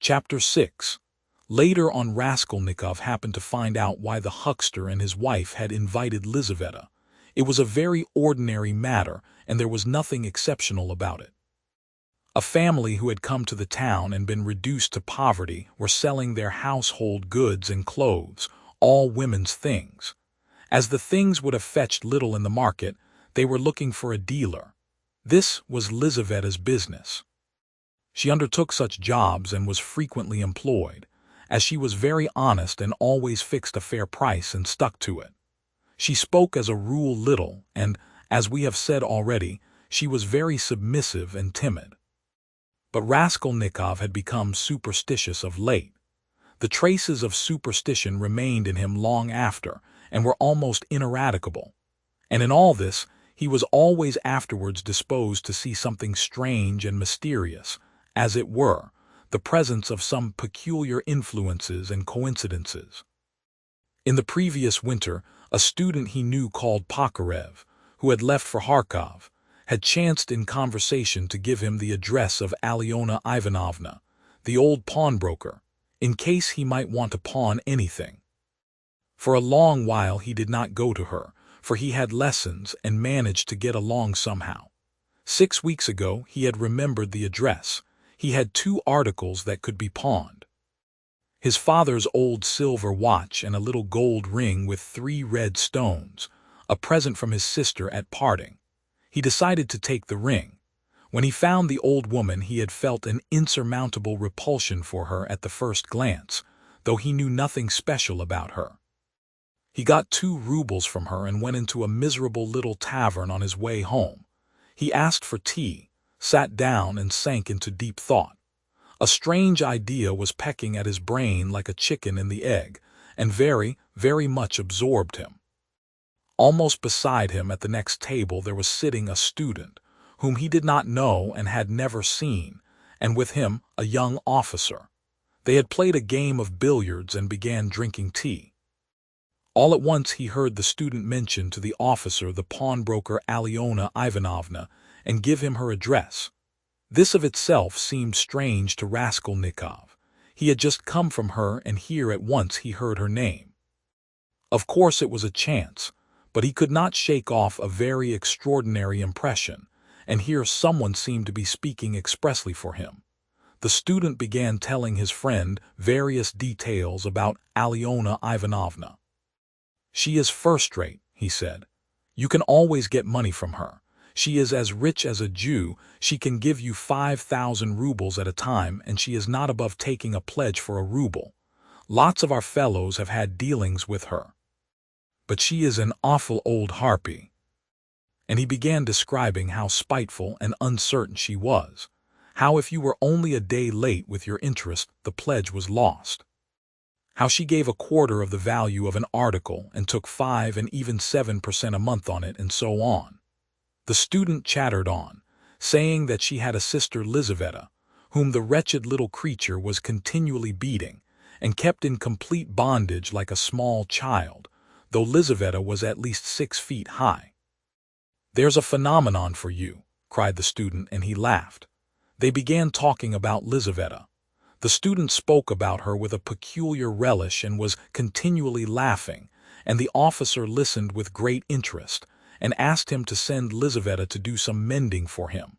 Chapter 6. Later on, Raskolnikov happened to find out why the huckster and his wife had invited Lizaveta. It was a very ordinary matter, and there was nothing exceptional about it. A family who had come to the town and been reduced to poverty were selling their household goods and clothes, all women's things. As the things would have fetched little in the market, they were looking for a dealer. This was Lizaveta's business. She undertook such jobs and was frequently employed, as she was very honest and always fixed a fair price and stuck to it. She spoke as a rule little, and, as we have said already, she was very submissive and timid. But Raskolnikov had become superstitious of late. The traces of superstition remained in him long after, and were almost ineradicable. And in all this, he was always afterwards disposed to see something strange and mysterious, as it were, the presence of some peculiar influences and coincidences. In the previous winter, a student he knew called Pokarev, who had left for Kharkov, had chanced in conversation to give him the address of Alyona Ivanovna, the old pawnbroker, in case he might want to pawn anything. For a long while he did not go to her, for he had lessons and managed to get along somehow. 6 weeks ago he had remembered the address. He had 2 articles that could be pawned: his father's old silver watch and a little gold ring with 3 red stones, a present from his sister at parting. He decided to take the ring. When he found the old woman, he had felt an insurmountable repulsion for her at the first glance, though he knew nothing special about her. He got 2 rubles from her and went into a miserable little tavern on his way home. He asked for tea, sat down and sank into deep thought. A strange idea was pecking at his brain like a chicken in the egg, and very, very much absorbed him. Almost beside him at the next table there was sitting a student, whom he did not know and had never seen, and with him a young officer. They had played a game of billiards and began drinking tea. All at once he heard the student mention to the officer the pawnbroker Alyona Ivanovna and give him her address. This of itself seemed strange to Raskolnikov. He had just come from her, and here at once he heard her name. Of course it was a chance, but he could not shake off a very extraordinary impression, and here someone seemed to be speaking expressly for him. The student began telling his friend various details about Alyona Ivanovna. "She is first-rate," he said. "You can always get money from her. She is as rich as a Jew. She can give you 5,000 rubles at a time, and she is not above taking a pledge for a ruble. Lots of our fellows have had dealings with her. But she is an awful old harpy." And he began describing how spiteful and uncertain she was, how if you were only a day late with your interest, the pledge was lost, how she gave 1/4 of the value of an article and took 5 and even 7% a month on it, and so on. The student chattered on, saying that she had a sister Lizaveta, whom the wretched little creature was continually beating, and kept in complete bondage like a small child, though Lizaveta was at least 6 feet high. "There's a phenomenon for you," cried the student, and he laughed. They began talking about Lizaveta. The student spoke about her with a peculiar relish and was continually laughing, and the officer listened with great interest, and asked him to send Lizaveta to do some mending for him.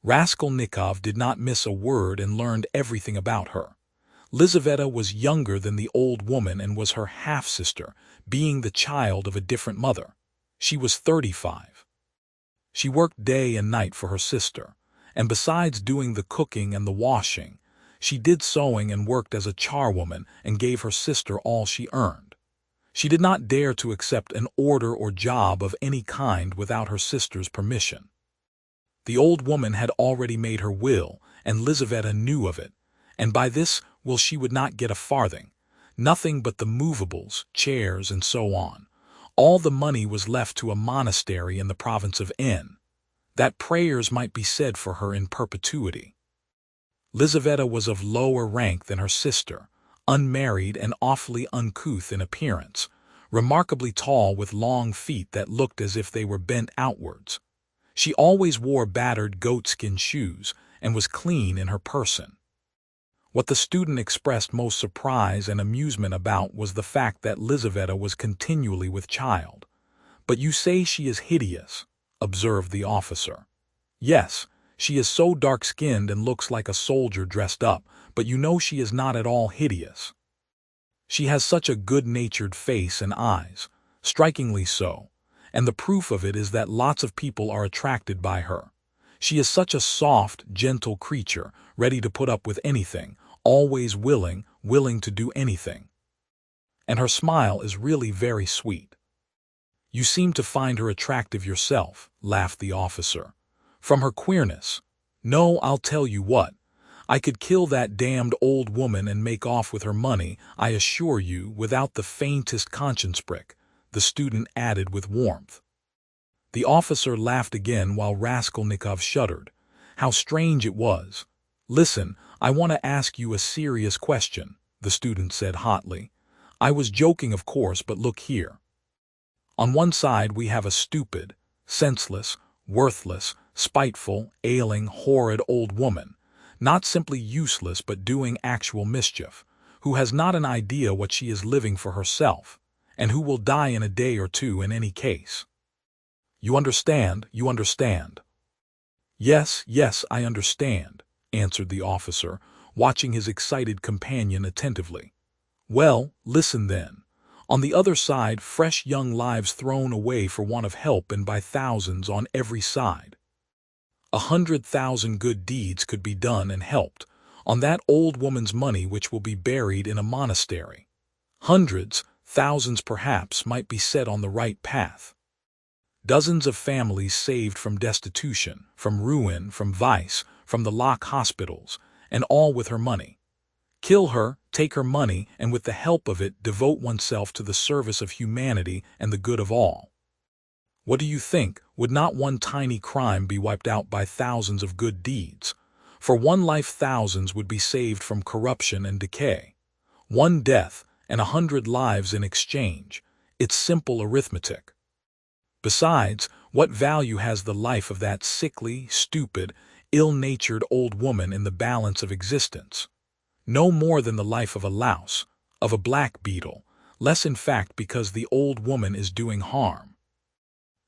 Raskolnikov did not miss a word and learned everything about her. Lizaveta was younger than the old woman and was her half-sister, being the child of a different mother. She was 35. She worked day and night for her sister, and besides doing the cooking and the washing, she did sewing and worked as a charwoman and gave her sister all she earned. She did not dare to accept an order or job of any kind without her sister's permission. The old woman had already made her will, and Lizaveta knew of it, and by this will she would not get a farthing, nothing but the movables, chairs, and so on. All the money was left to a monastery in the province of N, that prayers might be said for her in perpetuity. Lizaveta was of lower rank than her sister, unmarried and awfully uncouth in appearance, remarkably tall with long feet that looked as if they were bent outwards. She always wore battered goatskin shoes and was clean in her person. What the student expressed most surprise and amusement about was the fact that Lizaveta was continually with child. "But you say she is hideous," observed the officer. "Yes, she is so dark-skinned and looks like a soldier dressed up, but you know she is not at all hideous. She has such a good-natured face and eyes, strikingly so, and the proof of it is that lots of people are attracted by her. She is such a soft, gentle creature, ready to put up with anything, always willing to do anything. And her smile is really very sweet." "You seem to find her attractive yourself," laughed the officer. "From her queerness. No, I'll tell you what. I could kill that damned old woman and make off with her money, I assure you, without the faintest conscience prick," the student added with warmth. The officer laughed again while Raskolnikov shuddered. How strange it was. "Listen, I want to ask you a serious question," the student said hotly. "I was joking, of course, but look here. On one side we have a stupid, senseless, worthless, spiteful, ailing, horrid old woman, not simply useless but doing actual mischief, who has not an idea what she is living for herself, and who will die in a day or two in any case. You understand, you understand." Yes, I understand," answered the officer, watching his excited companion attentively. "Well, listen then. On the other side, fresh young lives thrown away for want of help and by thousands on every side. 100,000 good deeds could be done and helped, on that old woman's money which will be buried in a monastery. Hundreds, thousands perhaps, might be set on the right path. Dozens of families saved from destitution, from ruin, from vice, from the lock hospitals, and all with her money. Kill her, take her money, and with the help of it devote oneself to the service of humanity and the good of all. What do you think? Would not one tiny crime be wiped out by thousands of good deeds? For one life thousands would be saved from corruption and decay. One death, and 100 lives in exchange. It's simple arithmetic. Besides, what value has the life of that sickly, stupid, ill-natured old woman in the balance of existence? No more than the life of a louse, of a black beetle, less in fact because the old woman is doing harm.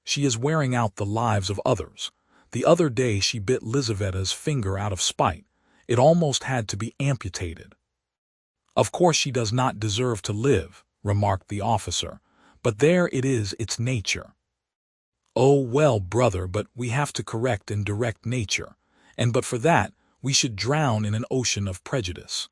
She is wearing out the lives of others. The other day she bit Lizaveta's finger out of spite. It almost had to be amputated. "Of course she does not deserve to live," remarked the officer, "but there it is, its nature." "Oh, well, brother, but we have to correct and direct nature, and but for that, we should drown in an ocean of prejudice.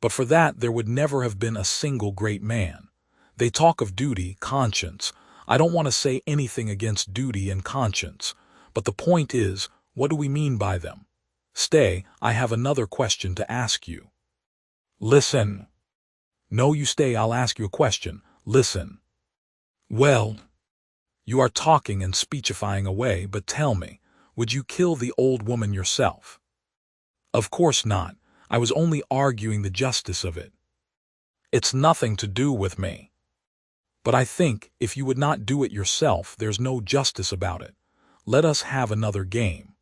But for that there would never have been a single great man. They talk of duty, conscience. I don't want to say anything against duty and conscience, but the point is, what do we mean by them? Stay, I have another question to ask you." "Listen." "No, you stay, I'll ask you a question. Listen." "Well, you are talking and speechifying away, but tell me, would you kill the old woman yourself?" "Of course not. I was only arguing the justice of it. It's nothing to do with me. But I think, if you would not do it yourself, there's no justice about it. Let us have another game."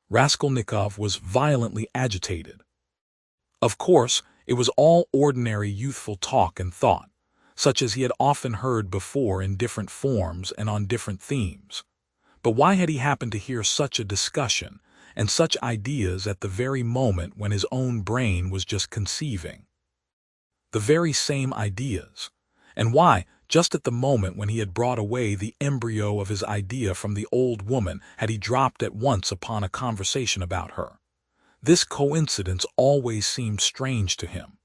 Raskolnikov was violently agitated. Of course, it was all ordinary youthful talk and thought, such as he had often heard before in different forms and on different themes. But why had he happened to hear such a discussion and such ideas at the very moment when his own brain was just conceiving? The very same ideas. And why, just at the moment when he had brought away the embryo of his idea from the old woman, had he dropped at once upon a conversation about her? This coincidence always seemed strange to him.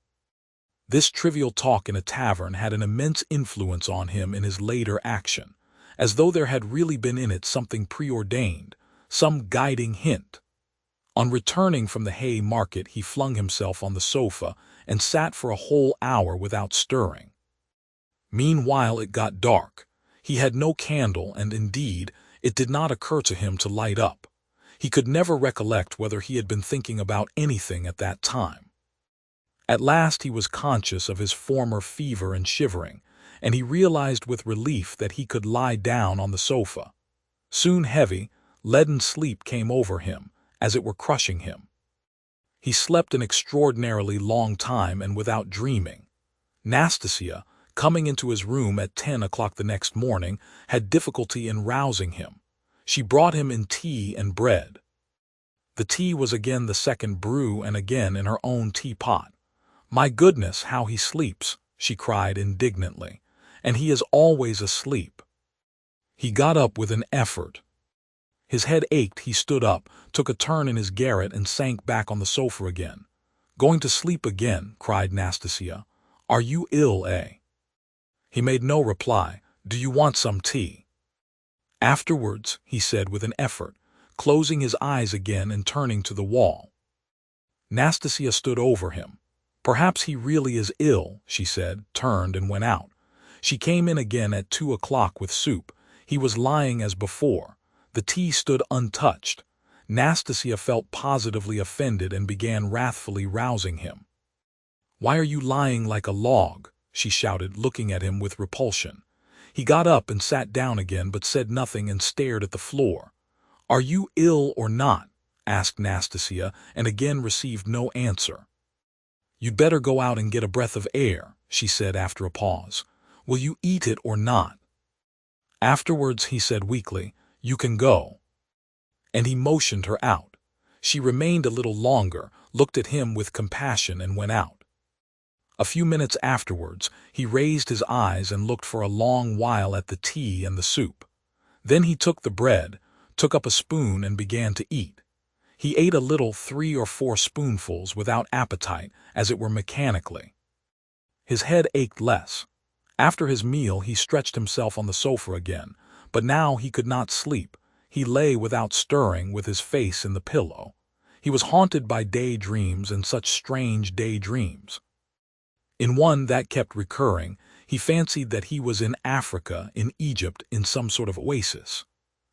This trivial talk in a tavern had an immense influence on him in his later action, as though there had really been in it something preordained, some guiding hint. On returning from the hay market he flung himself on the sofa and sat for a whole hour without stirring. Meanwhile it got dark. He had no candle, and indeed, it did not occur to him to light up. He could never recollect whether he had been thinking about anything at that time. At last he was conscious of his former fever and shivering, and he realized with relief that he could lie down on the sofa. Soon heavy, leaden sleep came over him, as it were crushing him. He slept an extraordinarily long time and without dreaming. Nastasia, coming into his room at 10 o'clock the next morning, had difficulty in rousing him. She brought him in tea and bread. The tea was again the second brew and again in her own teapot. "My goodness, how he sleeps!" she cried indignantly. "And he is always asleep." He got up with an effort. His head ached. He stood up, took a turn in his garret and sank back on the sofa again. "Going to sleep again?" cried Nastasia. "Are you ill, eh?" He made no reply. "Do you want some tea?" "Afterwards," he said with an effort, closing his eyes again and turning to the wall. Nastasia stood over him. "Perhaps he really is ill," she said, turned and went out. She came in again at 2 o'clock with soup. He was lying as before. The tea stood untouched. Nastasia felt positively offended and began wrathfully rousing him. "Why are you lying like a log?" she shouted, looking at him with repulsion. He got up and sat down again but said nothing and stared at the floor. "Are you ill or not?" asked Nastasia, and again received no answer. "You'd better go out and get a breath of air," she said after a pause. "Will you eat it or not?" "Afterwards," he said weakly, "you can go." And he motioned her out. She remained a little longer, looked at him with compassion and went out. A few minutes afterwards, he raised his eyes and looked for a long while at the tea and the soup. Then he took the bread, took up a spoon and began to eat. He ate a little, 3 or 4 spoonfuls, without appetite, as it were mechanically. His head ached less. After his meal he stretched himself on the sofa again, but now he could not sleep. He lay without stirring, with his face in the pillow. He was haunted by daydreams, and such strange daydreams. In one that kept recurring, he fancied that he was in Africa, in Egypt, in some sort of oasis.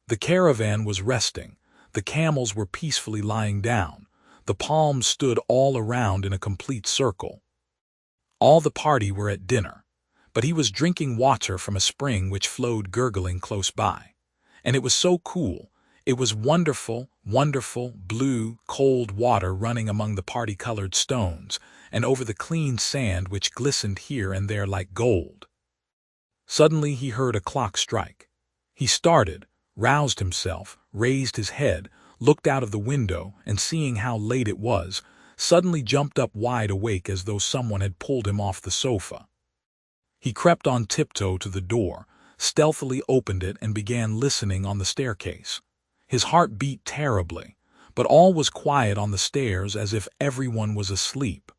The caravan was resting. The camels were peacefully lying down. The palms stood all around in a complete circle. All the party were at dinner, but he was drinking water from a spring which flowed gurgling close by. And it was so cool. It was wonderful, wonderful, blue, cold water running among the party-colored stones, and over the clean sand which glistened here and there like gold. Suddenly he heard a clock strike. He started, roused himself, raised his head, looked out of the window, and seeing how late it was, suddenly jumped up wide awake as though someone had pulled him off the sofa. He crept on tiptoe to the door, stealthily opened it and began listening on the staircase. His heart beat terribly, but all was quiet on the stairs, as if everyone was asleep.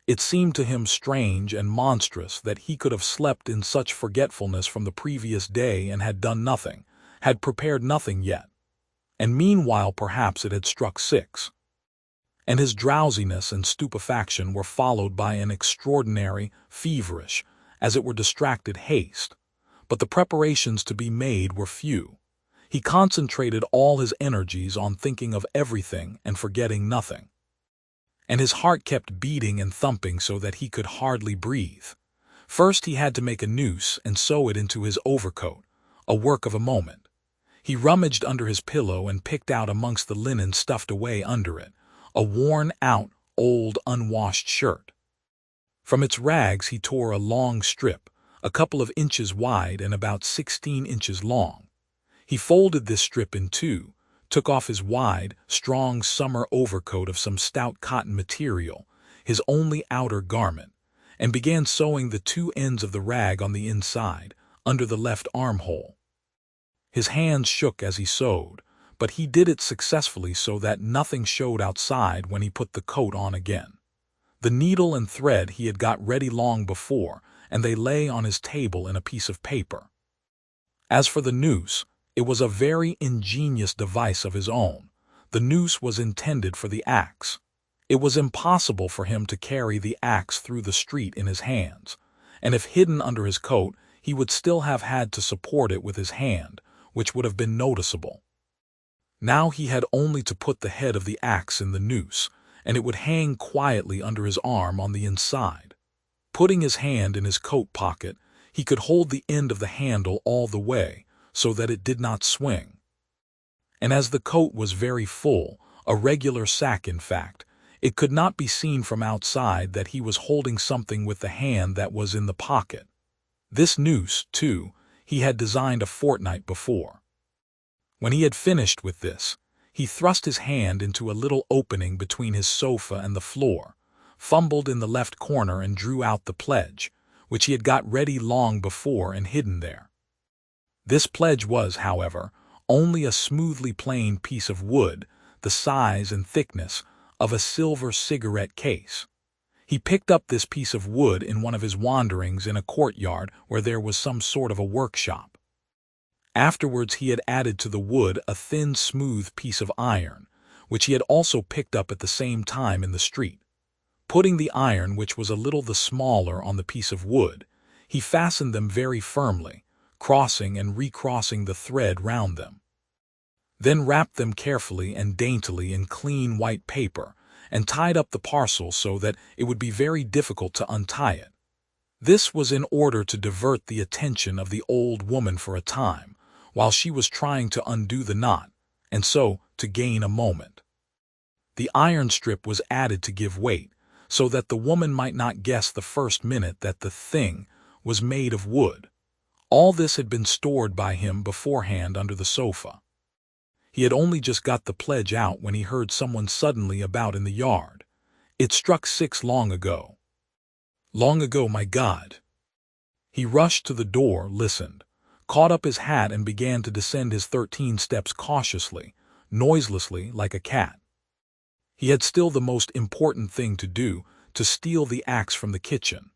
It seemed to him strange and monstrous that he could have slept in such forgetfulness from the previous day and had done nothing, had prepared nothing yet. And meanwhile perhaps it had struck 6. And his drowsiness and stupefaction were followed by an extraordinary, feverish, as it were distracted haste. But the preparations to be made were few. He concentrated all his energies on thinking of everything and forgetting nothing. And his heart kept beating and thumping so that he could hardly breathe. First he had to make a noose and sew it into his overcoat, a work of a moment. He rummaged under his pillow and picked out amongst the linen stuffed away under it a worn-out, old, unwashed shirt. From its rags he tore a long strip, a couple of inches wide and about 16 inches long. He folded this strip in 2, took off his wide, strong summer overcoat of some stout cotton material, his only outer garment, and began sewing the 2 ends of the rag on the inside, under the left armhole. His hands shook as he sewed, but he did it successfully so that nothing showed outside when he put the coat on again. The needle and thread he had got ready long before, and they lay on his table in a piece of paper. As for the noose, it was a very ingenious device of his own. The noose was intended for the axe. It was impossible for him to carry the axe through the street in his hands, and if hidden under his coat, he would still have had to support it with his hand, which would have been noticeable. Now he had only to put the head of the axe in the noose, and it would hang quietly under his arm on the inside. Putting his hand in his coat pocket, he could hold the end of the handle all the way, so that it did not swing. And as the coat was very full, a regular sack in fact, It could not be seen from outside that he was holding something with the hand that was in the pocket. This noose, too, he had designed a fortnight before. When he had finished with this, he thrust his hand into a little opening between his sofa and the floor, fumbled in the left corner and drew out the pledge, which he had got ready long before and hidden there. This pledge was, however, only a smoothly planed piece of wood, the size and thickness of a silver cigarette case. He picked up this piece of wood in one of his wanderings in a courtyard where there was some sort of a workshop. Afterwards he had added to the wood a thin, smooth piece of iron, which he had also picked up at the same time in the street. Putting the iron, which was a little the smaller, on the piece of wood, he fastened them very firmly, crossing and recrossing the thread round them. Then wrapped them carefully and daintily in clean white paper, and tied up the parcel so that it would be very difficult to untie it. This was in order to divert the attention of the old woman for a time, while she was trying to undo the knot, and so to gain a moment. The iron strip was added to give weight, so that the woman might not guess the first minute that the thing was made of wood. All this had been stored by him beforehand under the sofa. He had only just got the pledge out when he heard someone suddenly about in the yard. It struck 6 long ago. Long ago, my God! He rushed to the door, listened, caught up his hat and began to descend his 13 steps cautiously, noiselessly, like a cat. He had still the most important thing to do, to steal the axe from the kitchen.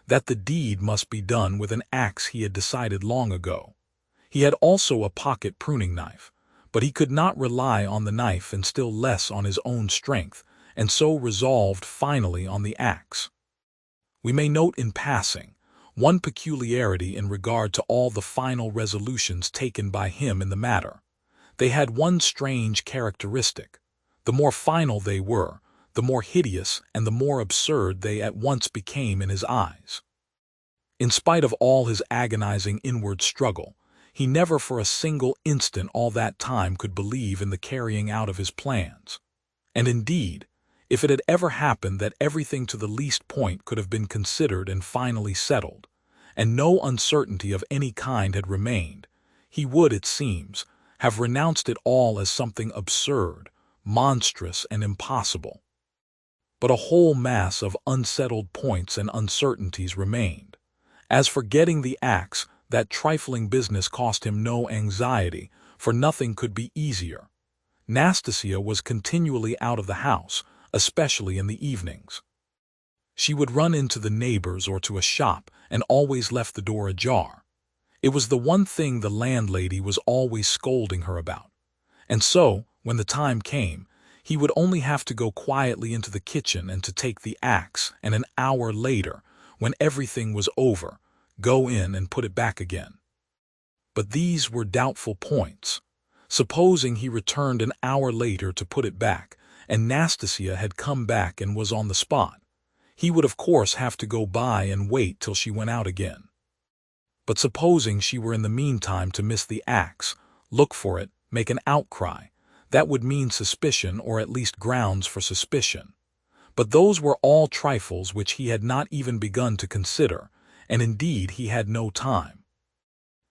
That the deed must be done with an axe he had decided long ago. He had also a pocket pruning knife, but he could not rely on the knife and still less on his own strength, and so resolved finally on the axe. We may note in passing one peculiarity in regard to all the final resolutions taken by him in the matter. They had one strange characteristic. The more final they were, the more hideous and the more absurd they at once became in his eyes. In spite of all his agonizing inward struggle, he never for a single instant all that time could believe in the carrying out of his plans. And indeed, if it had ever happened that everything to the least point could have been considered and finally settled, and no uncertainty of any kind had remained, he would, it seems, have renounced it all as something absurd, monstrous, and impossible. But a whole mass of unsettled points and uncertainties remained. As for getting the axe, that trifling business cost him no anxiety, for nothing could be easier. Nastasia was continually out of the house, especially in the evenings. She would run into the neighbors or to a shop, and always left the door ajar. It was the one thing the landlady was always scolding her about. And so, when the time came, he would only have to go quietly into the kitchen and to take the axe, and an hour later, when everything was over, go in and put it back again. But these were doubtful points. Supposing he returned an hour later to put it back, and Nastasia had come back and was on the spot, he would of course have to go by and wait till she went out again. But supposing she were in the meantime to miss the axe, look for it, make an outcry, that would mean suspicion, or at least grounds for suspicion. But those were all trifles which he had not even begun to consider, and indeed he had no time.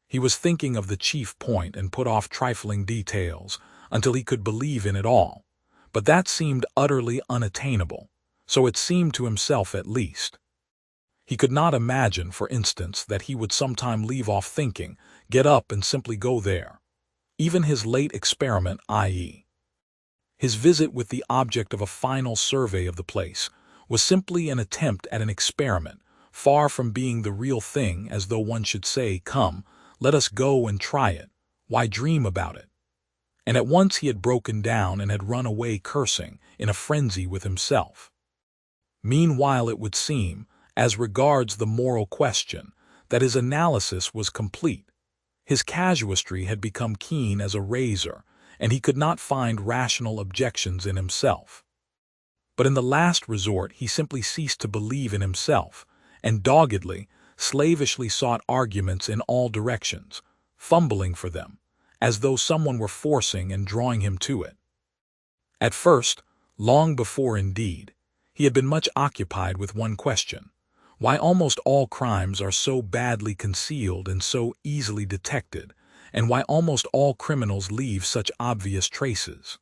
He was thinking of the chief point and put off trifling details until he could believe in it all, but that seemed utterly unattainable, so it seemed to himself at least. He could not imagine, for instance, that he would sometime leave off thinking, get up and simply go there. Even his late experiment, i.e., his visit with the object of a final survey of the place, was simply an attempt at an experiment, far from being the real thing, as though one should say, "Come, let us go and try it. Why dream about it?" And at once he had broken down and had run away cursing, in a frenzy with himself. Meanwhile it would seem, as regards the moral question, that his analysis was complete. His casuistry had become keen as a razor, and he could not find rational objections in himself. But in the last resort he simply ceased to believe in himself, and doggedly, slavishly sought arguments in all directions, fumbling for them, as though someone were forcing and drawing him to it. At first, Long before, indeed, he had been much occupied with one question: why almost all crimes are so badly concealed and so easily detected, and why almost all criminals leave such obvious traces.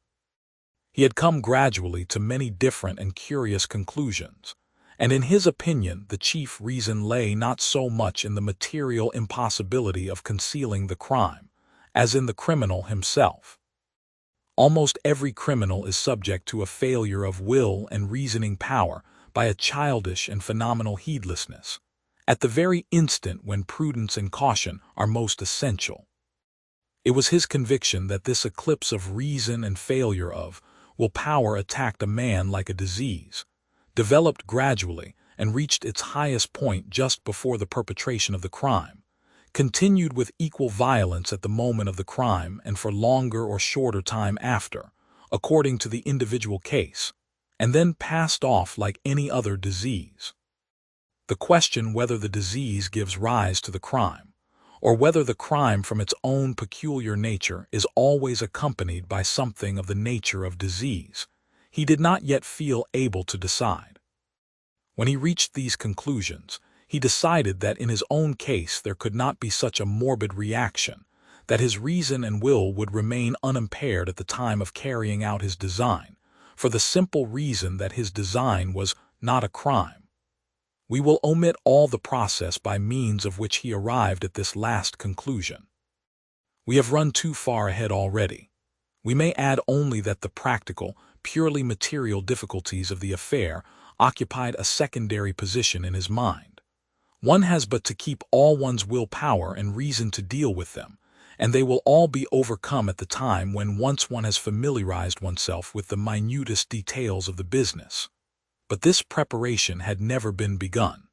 He had come gradually to many different and curious conclusions, and in his opinion the chief reason lay not so much in the material impossibility of concealing the crime, as in the criminal himself. Almost every criminal is subject to a failure of will and reasoning power by a childish and phenomenal heedlessness, at the very instant when prudence and caution are most essential. It was his conviction that this eclipse of reason and failure of will power attacked a man like a disease, developed gradually and reached its highest point just before the perpetration of the crime, continued with equal violence at the moment of the crime and for longer or shorter time after, according to the individual case, and then passed off like any other disease. The question whether the disease gives rise to the crime, or whether the crime from its own peculiar nature is always accompanied by something of the nature of disease, he did not yet feel able to decide. When he reached these conclusions, he decided that in his own case there could not be such a morbid reaction, that his reason and will would remain unimpaired at the time of carrying out his design, for the simple reason that his design was not a crime. We will omit all the process by means of which he arrived at this last conclusion. We have run too far ahead already. We may add only that the practical, purely material difficulties of the affair occupied a secondary position in his mind. One has but to keep all one's will power and reason to deal with them, and they will all be overcome at the time when once one has familiarized oneself with the minutest details of the business. But this preparation had never been begun.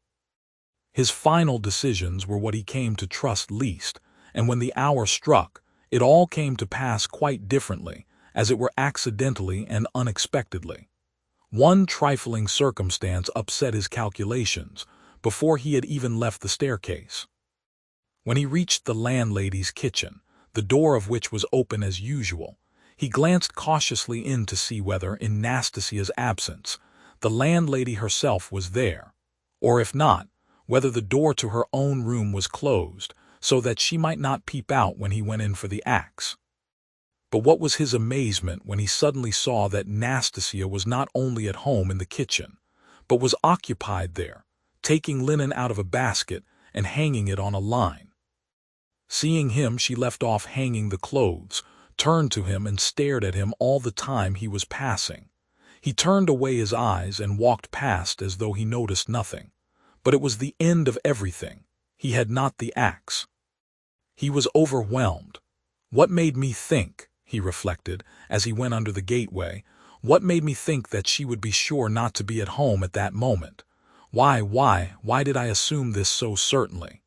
His final decisions were what he came to trust least, and when the hour struck, it all came to pass quite differently, as it were accidentally and unexpectedly. One trifling circumstance upset his calculations before he had even left the staircase. When he reached the landlady's kitchen, the door of which was open as usual, he glanced cautiously in to see whether, in Nastasia's absence, the landlady herself was there, or if not, whether the door to her own room was closed, so that she might not peep out when he went in for the axe. But what was his amazement when he suddenly saw that Nastasia was not only at home in the kitchen, but was occupied there, taking linen out of a basket and hanging it on a line. Seeing him, she left off hanging the clothes, turned to him and stared at him all the time he was passing. He turned away his eyes and walked past as though he noticed nothing. But it was the end of everything. He had not the axe. He was overwhelmed. What made me think, he reflected, as he went under the gateway, what made me think that she would be sure not to be at home at that moment? Why did I assume this so certainly?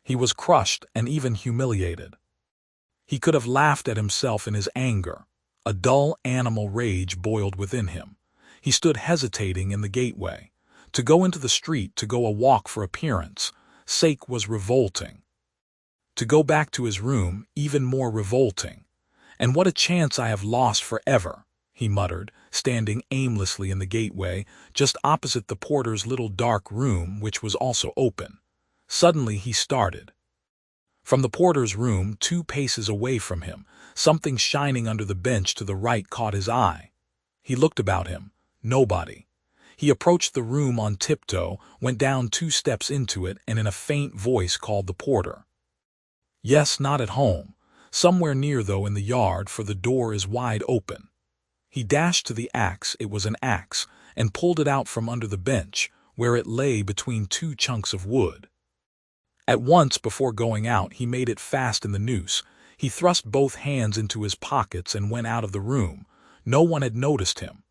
He was crushed and even humiliated. He could have laughed at himself in his anger. A dull animal rage boiled within him. He stood hesitating in the gateway. To go into the street, to go a walk for appearance' sake was revolting. To go back to his room, even more revolting. And what a chance I have lost forever, he muttered, standing aimlessly in the gateway, just opposite the porter's little dark room, which was also open. Suddenly he started. From the porter's room, 2 paces away from him, something shining under the bench to the right caught his eye. He looked about him. Nobody. He approached the room on tiptoe, went down 2 steps into it, and in a faint voice called the porter. Yes, not at home. Somewhere near, though, in the yard, for the door is wide open. He dashed to the axe, it was an axe, and pulled it out from under the bench, where it lay between 2 chunks of wood. At once, before going out, he made it fast in the noose. He thrust both hands into his pockets and went out of the room. No one had noticed him.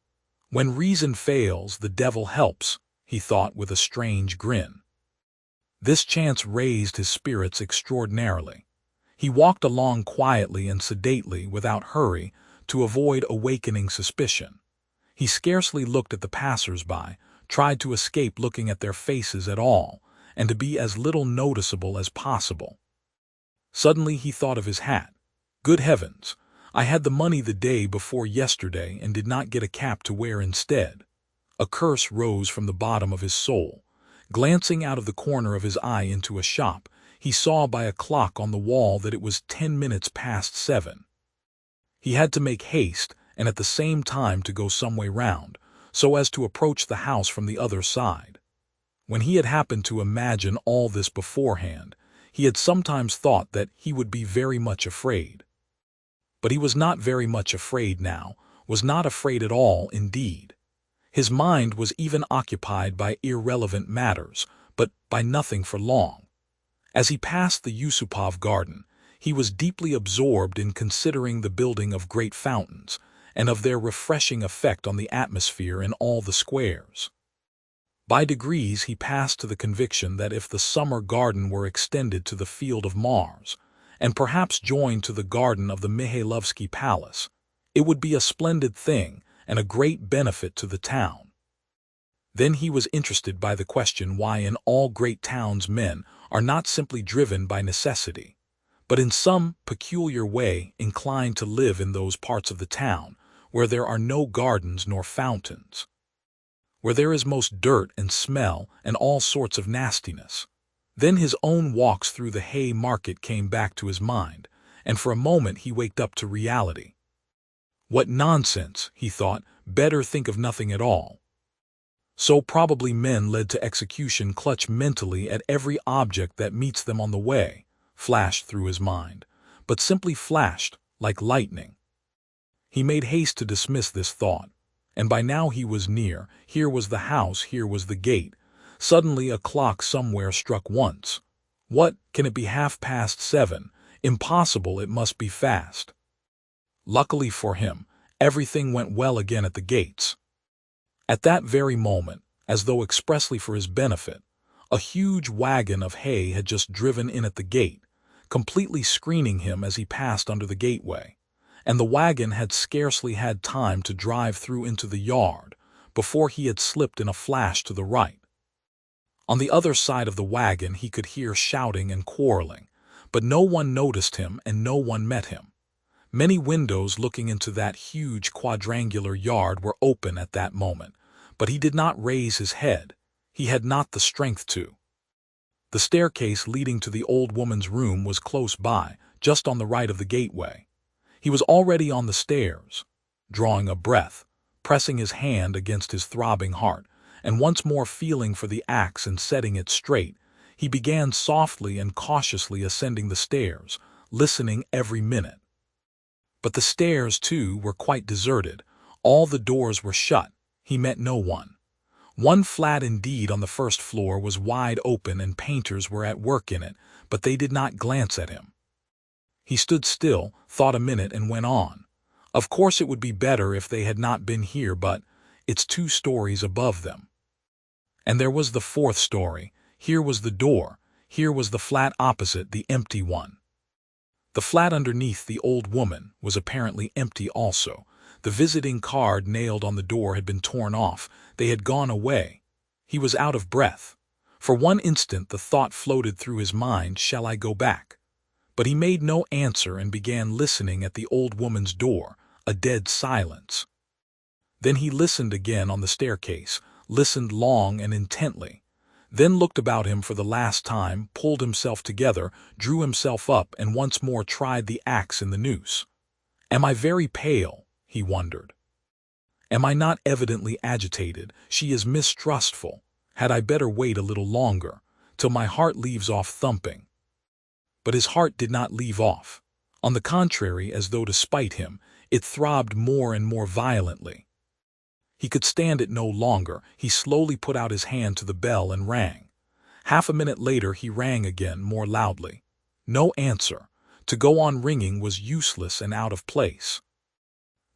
When reason fails, the devil helps, he thought with a strange grin. This chance raised his spirits extraordinarily. He walked along quietly and sedately, without hurry, to avoid awakening suspicion. He scarcely looked at the passers-by, tried to escape looking at their faces at all, and to be as little noticeable as possible. Suddenly he thought of his hat. Good heavens! I had the money the day before yesterday and did not get a cap to wear instead. A curse rose from the bottom of his soul. Glancing out of the corner of his eye into a shop, he saw by a clock on the wall that it was 10 minutes past 7. He had to make haste and at the same time to go some way round, so as to approach the house from the other side. When he had happened to imagine all this beforehand, he had sometimes thought that he would be very much afraid. But he was not very much afraid now, was not afraid at all indeed. His mind was even occupied by irrelevant matters, but by nothing for long. As he passed the Yusupov garden, he was deeply absorbed in considering the building of great fountains, and of their refreshing effect on the atmosphere in all the squares. By degrees he passed to the conviction that if the summer garden were extended to the Field of Mars, and perhaps joined to the garden of the Mihailovsky Palace, it would be a splendid thing and a great benefit to the town. Then he was interested by the question why in all great towns men are not simply driven by necessity, but in some peculiar way inclined to live in those parts of the town where there are no gardens nor fountains, where there is most dirt and smell and all sorts of nastiness. Then his own walks through the hay market came back to his mind, and for a moment he waked up to reality. What nonsense, he thought, better think of nothing at all. So probably men led to execution clutch mentally at every object that meets them on the way, flashed through his mind, but simply flashed like lightning. He made haste to dismiss this thought, and by now he was near. Here was the house, here was the gate. Suddenly a clock somewhere struck once. What, can it be 7:30? Impossible, it must be fast. Luckily for him, everything went well again at the gates. At that very moment, as though expressly for his benefit, a huge wagon of hay had just driven in at the gate, completely screening him as he passed under the gateway, and the wagon had scarcely had time to drive through into the yard before he had slipped in a flash to the right. On the other side of the wagon he could hear shouting and quarreling, but no one noticed him and no one met him. Many windows looking into that huge quadrangular yard were open at that moment, but he did not raise his head. He had not the strength to. The staircase leading to the old woman's room was close by, just on the right of the gateway. He was already on the stairs, drawing a breath, pressing his hand against his throbbing heart, and once more feeling for the axe and setting it straight, he began softly and cautiously ascending the stairs, listening every minute. But the stairs, too, were quite deserted. All the doors were shut. He met no one. One flat indeed on the first floor was wide open and painters were at work in it, but they did not glance at him. He stood still, thought a minute, and went on. Of course it would be better if they had not been here, but it's 2 stories above them. And there was the 4th story. Here was the door. Here was the flat opposite, the empty one. The flat underneath the old woman was apparently empty also. The visiting card nailed on the door had been torn off. They had gone away. He was out of breath. For one instant the thought floated through his mind, shall I go back? But he made no answer and began listening at the old woman's door, a dead silence. Then he listened again on the staircase, listened long and intently, then looked about him for the last time, pulled himself together, drew himself up, and once more tried the axe in the noose. Am I very pale? He wondered. Am I not evidently agitated? She is mistrustful. Had I better wait a little longer, till my heart leaves off thumping? But his heart did not leave off. On the contrary, as though to spite him, it throbbed more and more violently. He could stand it no longer. He slowly put out his hand to the bell and rang. Half a minute later he rang again, more loudly. No answer. To go on ringing was useless and out of place.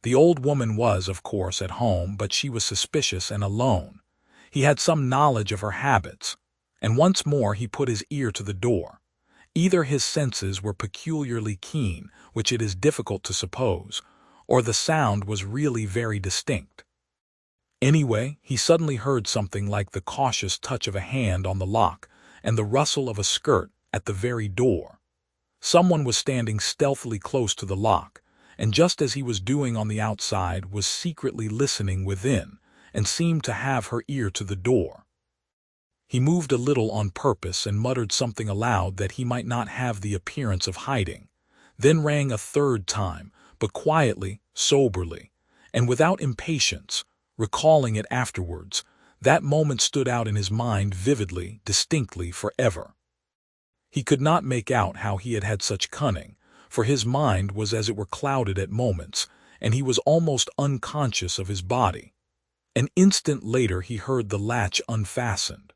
The old woman was, of course, at home, but she was suspicious and alone. He had some knowledge of her habits, and once more he put his ear to the door. Either his senses were peculiarly keen, which it is difficult to suppose, or the sound was really very distinct. Anyway, he suddenly heard something like the cautious touch of a hand on the lock and the rustle of a skirt at the very door. Someone was standing stealthily close to the lock, and just as he was doing on the outside, was secretly listening within, and seemed to have her ear to the door. He moved a little on purpose and muttered something aloud that he might not have the appearance of hiding, then rang a third time, but quietly, soberly, and without impatience. Recalling it afterwards, that moment stood out in his mind vividly, distinctly, forever. He could not make out how he had had such cunning, for his mind was as it were clouded at moments, and he was almost unconscious of his body. An instant later he heard the latch unfastened.